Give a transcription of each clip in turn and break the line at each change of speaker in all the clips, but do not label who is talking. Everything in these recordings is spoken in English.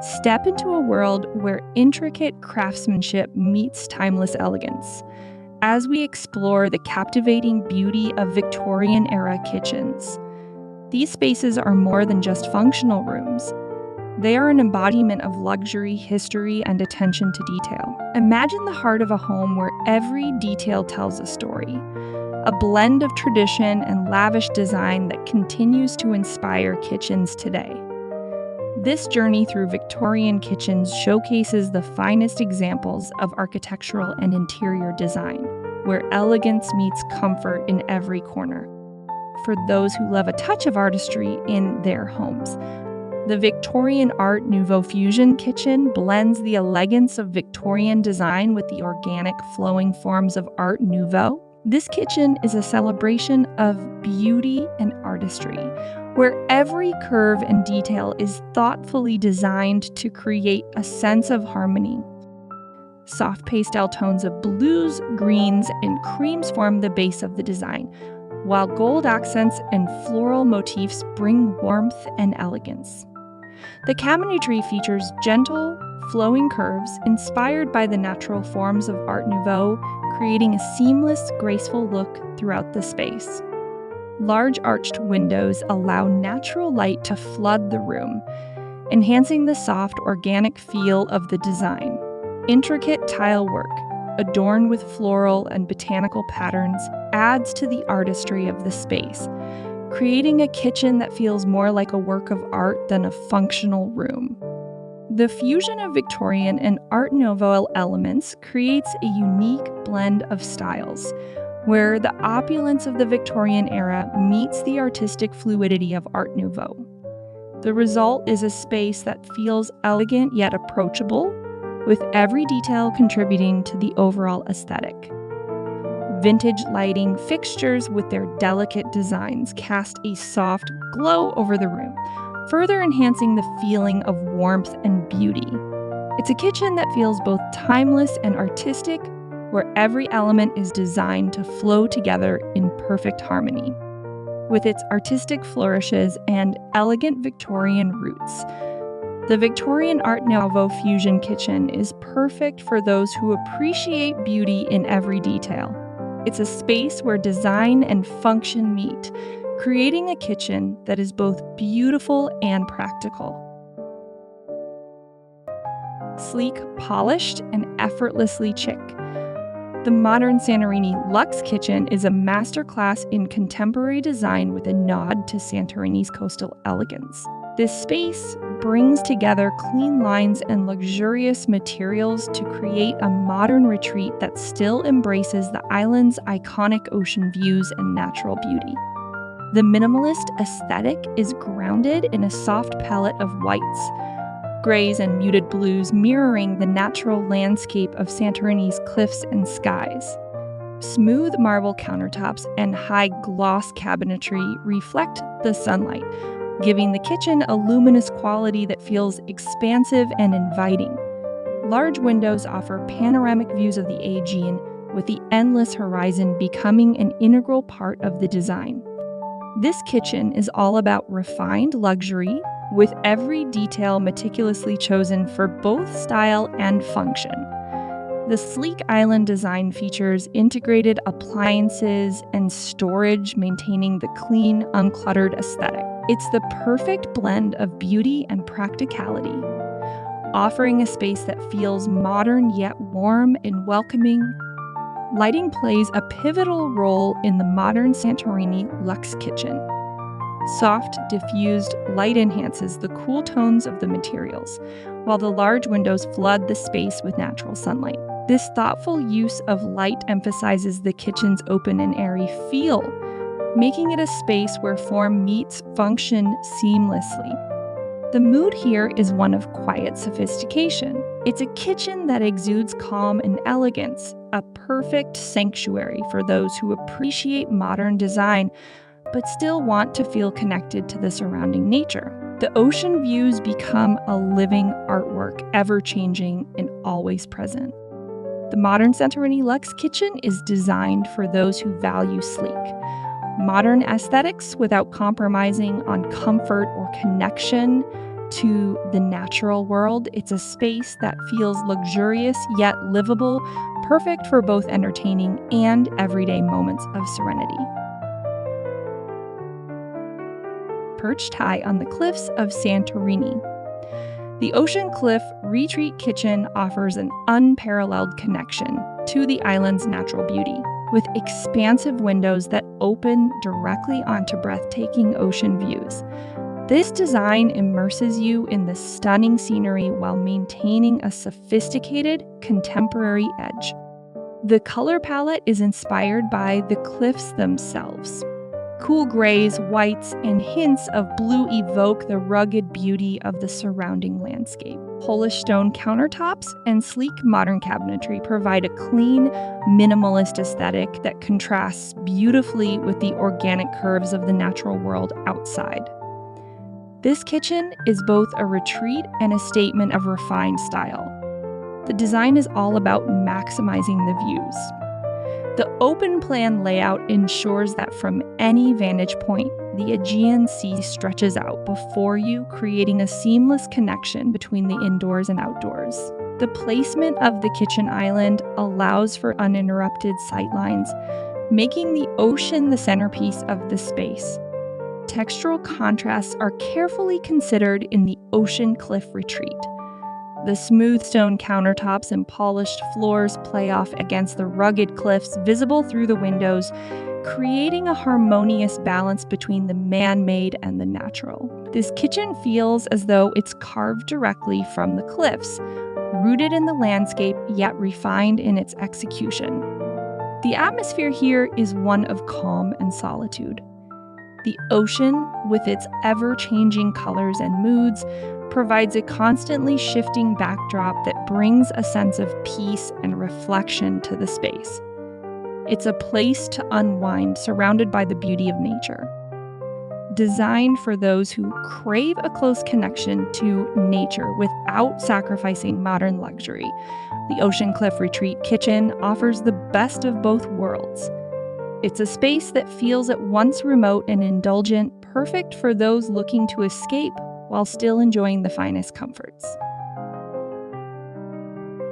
Step into a world where intricate craftsmanship meets timeless elegance as we explore the captivating beauty of Victorian-era kitchens. These spaces are more than just functional rooms. They are an embodiment of luxury, history, and attention to detail. Imagine the heart of a home where every detail tells a story, a blend of tradition and lavish design that continues to inspire kitchens today. This journey through Victorian kitchens showcases the finest examples of architectural and interior design, where elegance meets comfort in every corner. For those who love a touch of artistry in their homes, the Victorian Art Nouveau Fusion kitchen blends the elegance of Victorian design with the organic, flowing forms of Art Nouveau. This kitchen is a celebration of beauty and artistry, where every curve and detail is thoughtfully designed to create a sense of harmony. Soft pastel tones of blues, greens, and creams form the base of the design, while gold accents and floral motifs bring warmth and elegance. The cabinetry features gentle, flowing curves inspired by the natural forms of Art Nouveau, creating a seamless, graceful look throughout the space. Large arched windows allow natural light to flood the room, enhancing the soft, organic feel of the design. Intricate tile work, adorned with floral and botanical patterns, adds to the artistry of the space, creating a kitchen that feels more like a work of art than a functional room. The fusion of Victorian and Art Nouveau elements creates a unique blend of styles, where the opulence of the Victorian era meets the artistic fluidity of Art Nouveau. The result is a space that feels elegant yet approachable, with every detail contributing to the overall aesthetic. Vintage lighting fixtures with their delicate designs cast a soft glow over the room, further enhancing the feeling of warmth and beauty. It's a kitchen that feels both timeless and artistic, where every element is designed to flow together in perfect harmony. With its artistic flourishes and elegant Victorian roots, the Victorian Art Nouveau Fusion kitchen is perfect for those who appreciate beauty in every detail. It's a space where design and function meet, creating a kitchen that is both beautiful and practical. Sleek, polished, and effortlessly chic, the modern Santorini Luxe Kitchen is a masterclass in contemporary design with a nod to Santorini's coastal elegance. This space brings together clean lines and luxurious materials to create a modern retreat that still embraces the island's iconic ocean views and natural beauty. The minimalist aesthetic is grounded in a soft palette of whites, grays, and muted blues, mirroring the natural landscape of Santorini's cliffs and skies. Smooth marble countertops and high gloss cabinetry reflect the sunlight, giving the kitchen a luminous quality that feels expansive and inviting. Large windows offer panoramic views of the Aegean, with the endless horizon becoming an integral part of the design. This kitchen is all about refined luxury, with every detail meticulously chosen for both style and function. The sleek island design features integrated appliances and storage, maintaining the clean, uncluttered aesthetic. It's the perfect blend of beauty and practicality, offering a space that feels modern yet warm and welcoming. Lighting plays a pivotal role in the modern Santorini Luxe Kitchen. Soft, diffused light enhances the cool tones of the materials, while the large windows flood the space with natural sunlight. This thoughtful use of light emphasizes the kitchen's open and airy feel, making it a space where form meets function seamlessly. The mood here is one of quiet sophistication. It's a kitchen that exudes calm and elegance, a perfect sanctuary for those who appreciate modern design but still want to feel connected to the surrounding nature. The ocean views become a living artwork, ever-changing and always present. The modern Santorini Luxe Kitchen is designed for those who value sleek, modern aesthetics without compromising on comfort or connection. to the natural world. It's a space that feels luxurious yet livable, perfect for both entertaining and everyday moments of serenity. Perched high on the cliffs of Santorini, the Ocean Cliff Retreat Kitchen offers an unparalleled connection to the island's natural beauty. With expansive windows that open directly onto breathtaking ocean views, this design immerses you in the stunning scenery while maintaining a sophisticated, contemporary edge. The color palette is inspired by the cliffs themselves. Cool grays, whites, and hints of blue evoke the rugged beauty of the surrounding landscape. Polish stone countertops and sleek modern cabinetry provide a clean, minimalist aesthetic that contrasts beautifully with the organic curves of the natural world outside. This kitchen is both a retreat and a statement of refined style. The design is all about maximizing the views. The open plan layout ensures that from any vantage point, the Aegean Sea stretches out before you, creating a seamless connection between the indoors and outdoors. The placement of the kitchen island allows for uninterrupted sightlines, making the ocean the centerpiece of the space. Textural contrasts are carefully considered in the Ocean Cliff Retreat. The smooth stone countertops and polished floors play off against the rugged cliffs visible through the windows, creating a harmonious balance between the man-made and the natural. This kitchen feels as though it's carved directly from the cliffs, rooted in the landscape yet refined in its execution. The atmosphere here is one of calm and solitude. The ocean, with its ever-changing colors and moods, provides a constantly shifting backdrop that brings a sense of peace and reflection to the space. It's a place to unwind, surrounded by the beauty of nature. Designed for those who crave a close connection to nature without sacrificing modern luxury, the Ocean Cliff Retreat Kitchen offers the best of both worlds. It's a space that feels at once remote and indulgent, perfect for those looking to escape while still enjoying the finest comforts.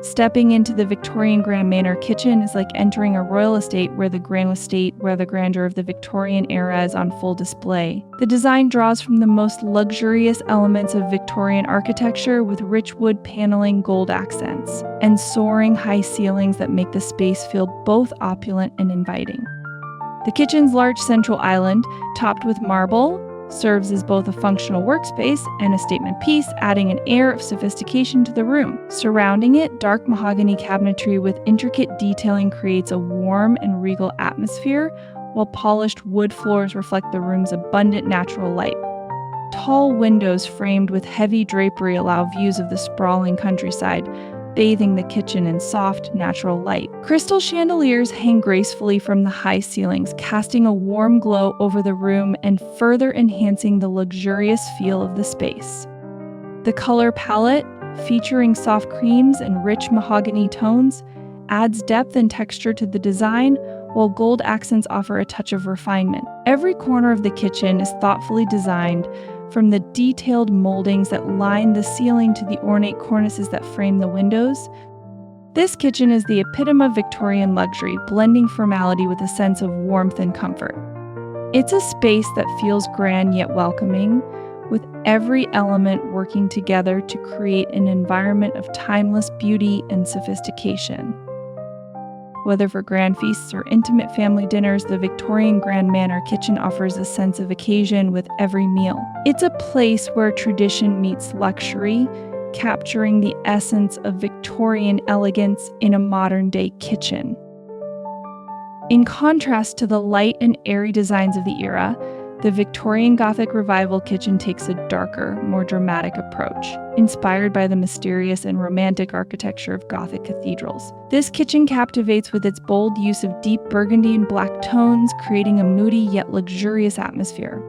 Stepping into the Victorian Grand Manor kitchen is like entering a royal estate where the grandeur of the Victorian era is on full display. The design draws from the most luxurious elements of Victorian architecture with rich wood paneling, gold accents, and soaring high ceilings that make the space feel both opulent and inviting. The kitchen's large central island, topped with marble, serves as both a functional workspace and a statement piece, adding an air of sophistication to the room. Surrounding it, dark mahogany cabinetry with intricate detailing creates a warm and regal atmosphere, while polished wood floors reflect the room's abundant natural light. Tall windows framed with heavy drapery allow views of the sprawling countryside, bathing the kitchen in soft, natural light. Crystal chandeliers hang gracefully from the high ceilings, casting a warm glow over the room and further enhancing the luxurious feel of the space. The color palette, featuring soft creams and rich mahogany tones, adds depth and texture to the design, while gold accents offer a touch of refinement. Every corner of the kitchen is thoughtfully designed, from the detailed moldings that line the ceiling to the ornate cornices that frame the windows. This kitchen is the epitome of Victorian luxury, blending formality with a sense of warmth and comfort. It's a space that feels grand yet welcoming, with every element working together to create an environment of timeless beauty and sophistication. Whether for grand feasts or intimate family dinners, the Victorian Grand Manor kitchen offers a sense of occasion with every meal. It's a place where tradition meets luxury, capturing the essence of Victorian elegance in a modern-day kitchen. In contrast to the light and airy designs of the era, the Victorian Gothic Revival kitchen takes a darker, more dramatic approach, inspired by the mysterious and romantic architecture of Gothic cathedrals. This kitchen captivates with its bold use of deep burgundy and black tones, creating a moody yet luxurious atmosphere.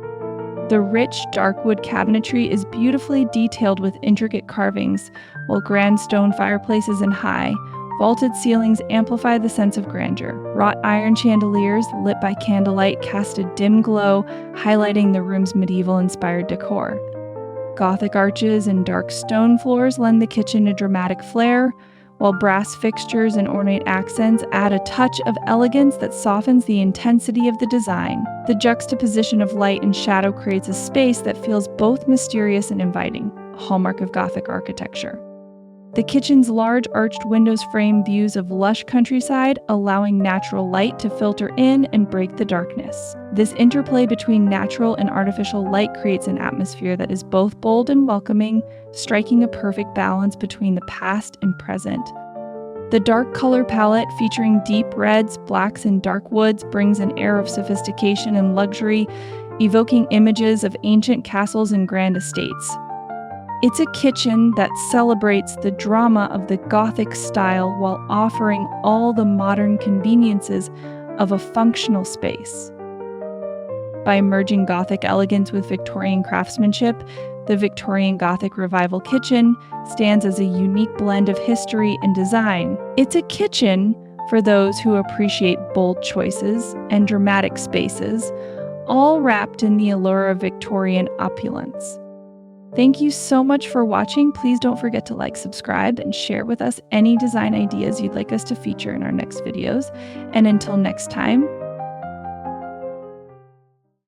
The rich, dark wood cabinetry is beautifully detailed with intricate carvings, while grand stone fireplaces and high, vaulted ceilings amplify the sense of grandeur. Wrought iron chandeliers, lit by candlelight, cast a dim glow, highlighting the room's medieval-inspired decor. Gothic arches and dark stone floors lend the kitchen a dramatic flair, while brass fixtures and ornate accents add a touch of elegance that softens the intensity of the design. The juxtaposition of light and shadow creates a space that feels both mysterious and inviting, a hallmark of Gothic architecture. The kitchen's large arched windows frame views of lush countryside, allowing natural light to filter in and break the darkness. This interplay between natural and artificial light creates an atmosphere that is both bold and welcoming, striking a perfect balance between the past and present. The dark color palette, featuring deep reds, blacks, and dark woods, brings an air of sophistication and luxury, evoking images of ancient castles and grand estates. It's a kitchen that celebrates the drama of the Gothic style while offering all the modern conveniences of a functional space. By merging Gothic elegance with Victorian craftsmanship, the Victorian Gothic Revival kitchen stands as a unique blend of history and design. It's a kitchen for those who appreciate bold choices and dramatic spaces, all wrapped in the allure of Victorian opulence. Thank you so much for watching. Please don't forget to like, subscribe, and share with us any design ideas you'd like us to feature in our next videos. And until next time,